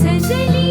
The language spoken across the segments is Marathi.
सजली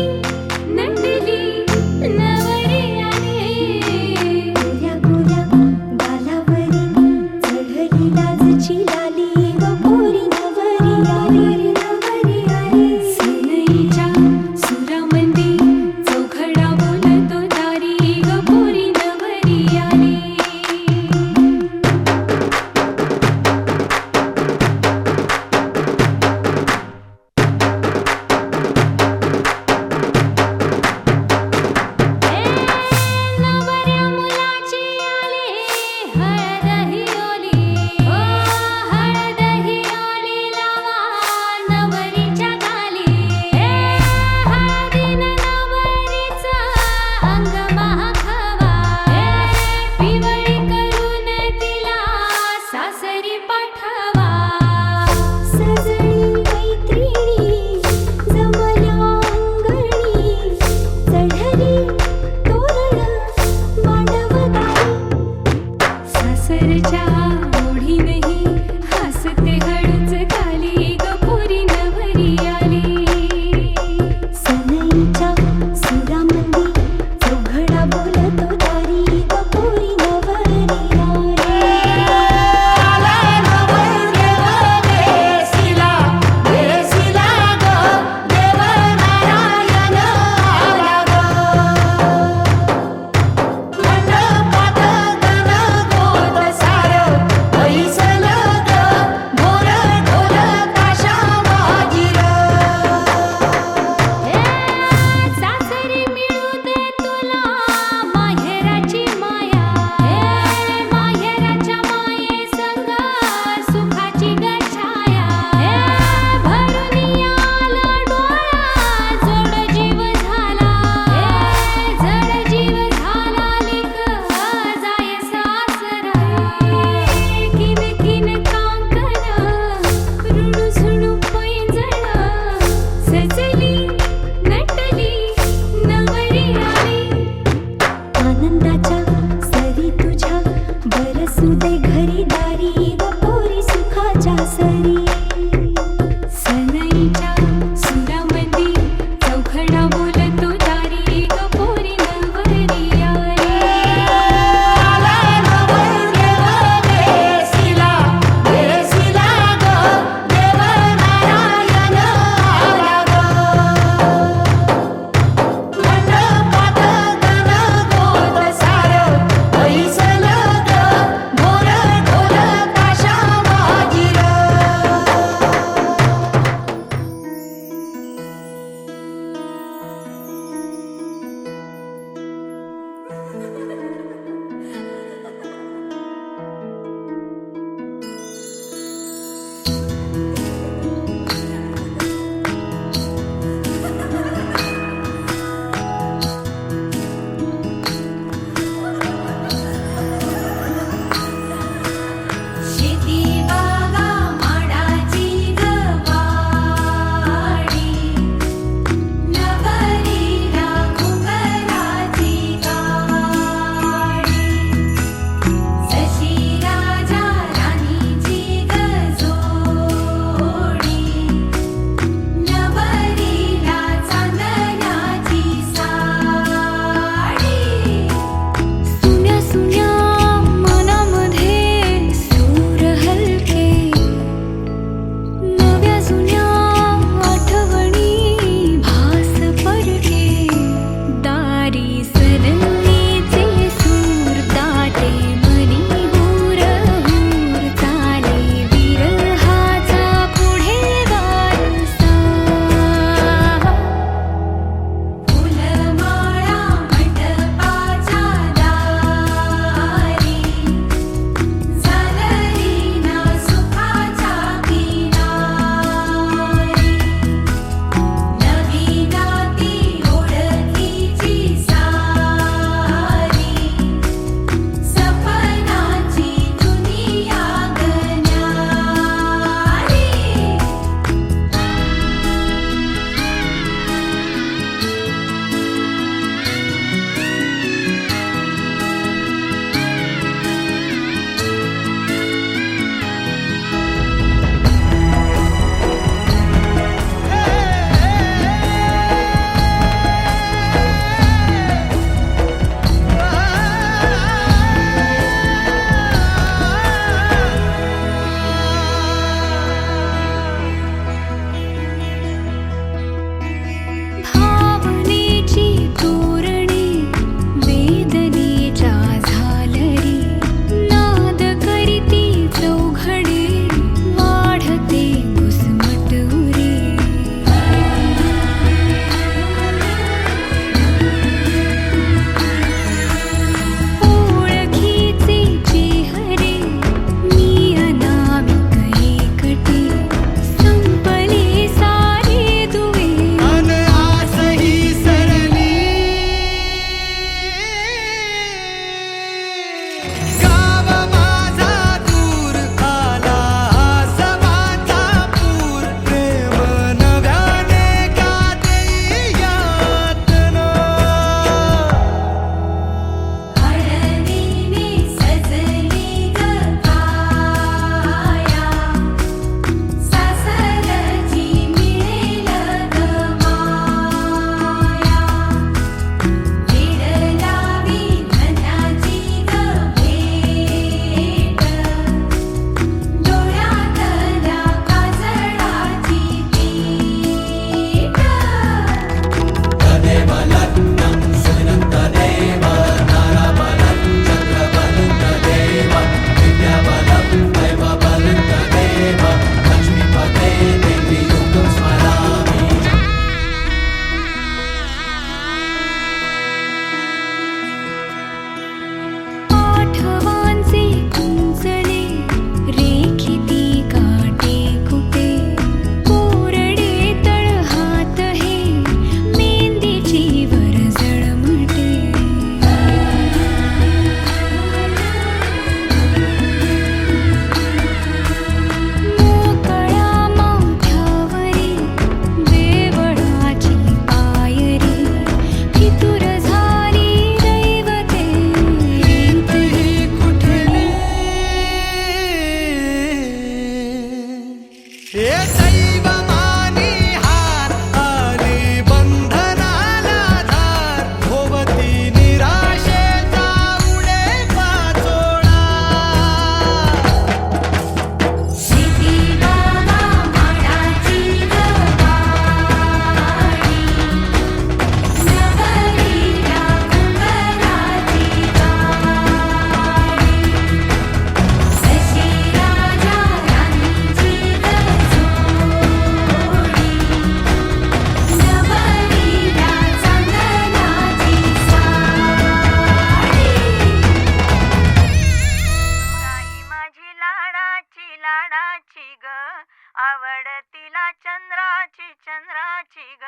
नवसाची ग,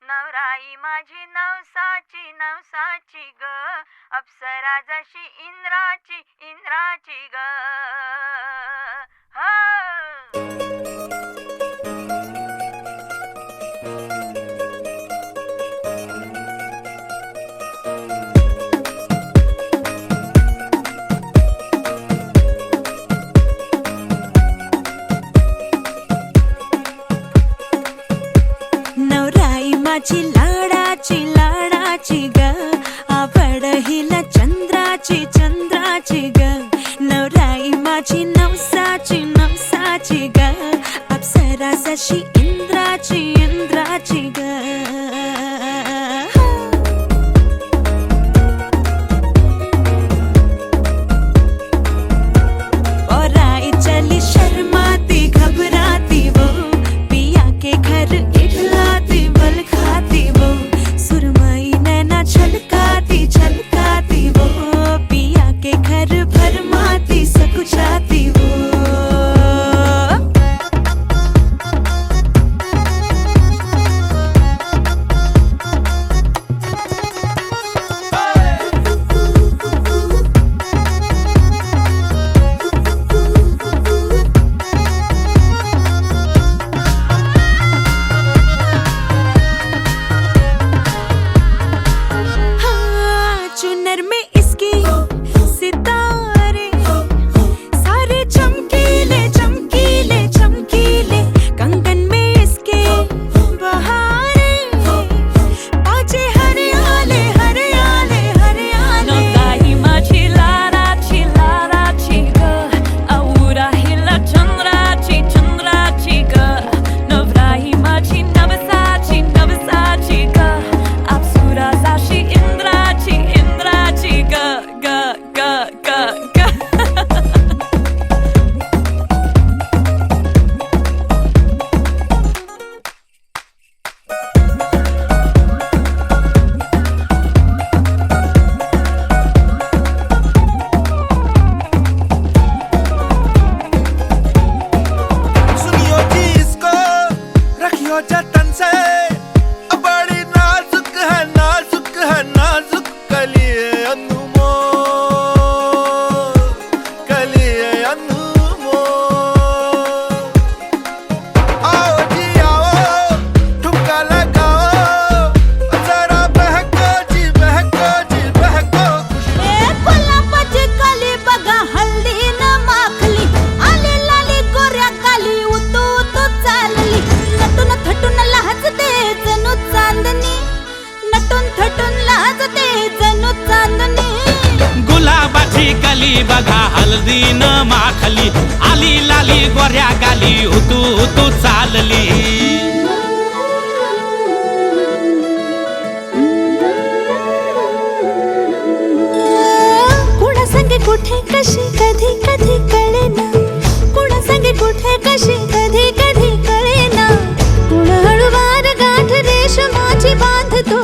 नवराई माझी नवसाची नवसाची ग, अप्सरा जशी इंद्राची इंद्राची ग. हो नवराई माझी लाडाची लाडाची ग, आवड हिला चंद्राची चंद्राची ग. नवराई माझी नवसाची नवसाची ग, अप्सरा जशी इंद्राची इंद्राची ग. राई चली शर्माती घबराती वो, पिया के घर इठलाती बल खाती वो, सुरमई नैना छलकाती छलकाती वो, पिया के घर भरमाती सकुचाती वो. चुनर में इसकी सितारे सारे चमकीले चमकीले चमकीले, कंगन में इसके बहारे बाजे हरियाले हरियाले हरियाले. नवराई माझी लाडाची लाडाची ग, आवडा हिला चंद्राची चंद्राची ग. नवराई माझी नवसाची नवसाची ग, अप्सरा जशी इंद्राची इंद्राची ग ग ग ग ग. सुनियो जी इसको, रखियो जतन से, बड़ी नाजुक है नाजुक है नाजुक कलिए अनमोल, कलिए अनमोल. आओ जी आओ, ठुमका लगाओ, जरा बहको जी बहको जी बहको. गुलाबाची कली बघा हल्दी न माखली, आली लाली गोऱ्या काली उतू उतू चालली, नटून थटून लाजते जणू चांदणी, नटून थटून लाजते जणू चांदणी. गुलाबाची कली बघा हल्दी न माखली, आली लाली गोऱ्या गाली उतू उतू चालली. कुणा संगे कुठे कशी कधी कधी कळेना, कुणा संगे कुठे कशी कधी कधी कळेना. कुण हळूवार गाठ रेशमाची बांधतो,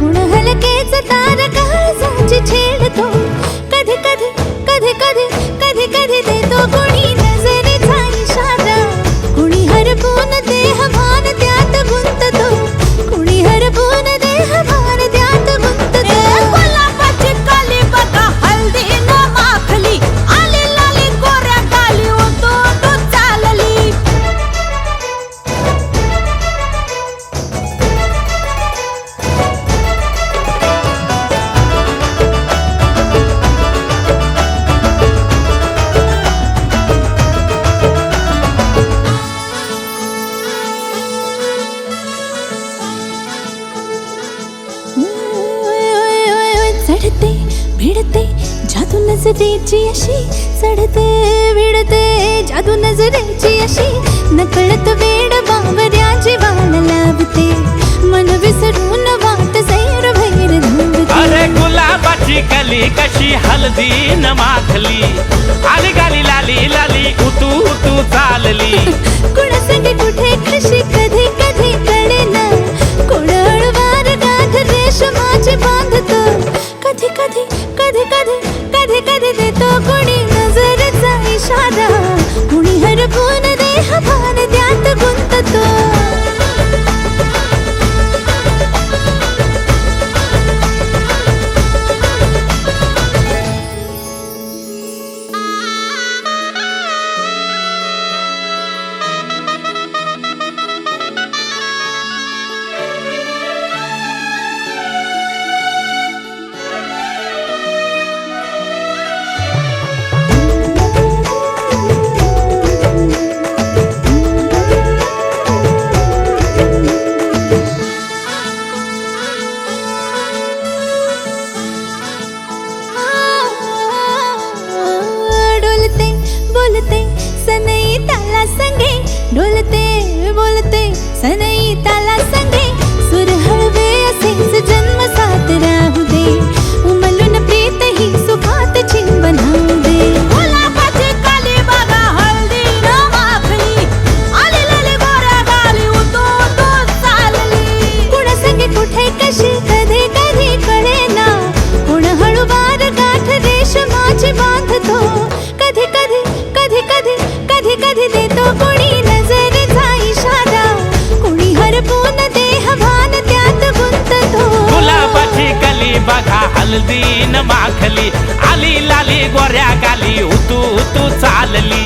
कुण हलकेच तार काळजाची छेडतो. कधी कधी कधी कधी कधी कधी देतो कुणी नजरेचा इशारा, कुणी हरपून देह भान त्यात गुंततो, कुणी हरपून देह भान त्यात गुंततो. गुलाबाची कली बघा हल्दी न माखली, आली लाली गोऱ्या काली उतू उतू चालली. चढते भिडते जादू नजरेची अशी, चढते भिडते जादू नजरेची अशी, नकळत वेड बावऱ्याची वाल लावते, मन विसरून वाट सैर भैर धावते. अरे गुलाबाची कली कशी हल्दी न माखली, आली गाली लाली लाली उतू उतू चालली. कुणा संगे कुठे कशी कधी कधी कळेना, कुण हळूवार गाठ रेशमाची बांधतो. कधी कधी कधी कधी कधी कधी देतो कुणी नजरेचा इशारा, कुणी हरपून देह भान त्यात गुंततो. हलदीन माखली आली लाली गोऱ्या गाली उतू उतू चालली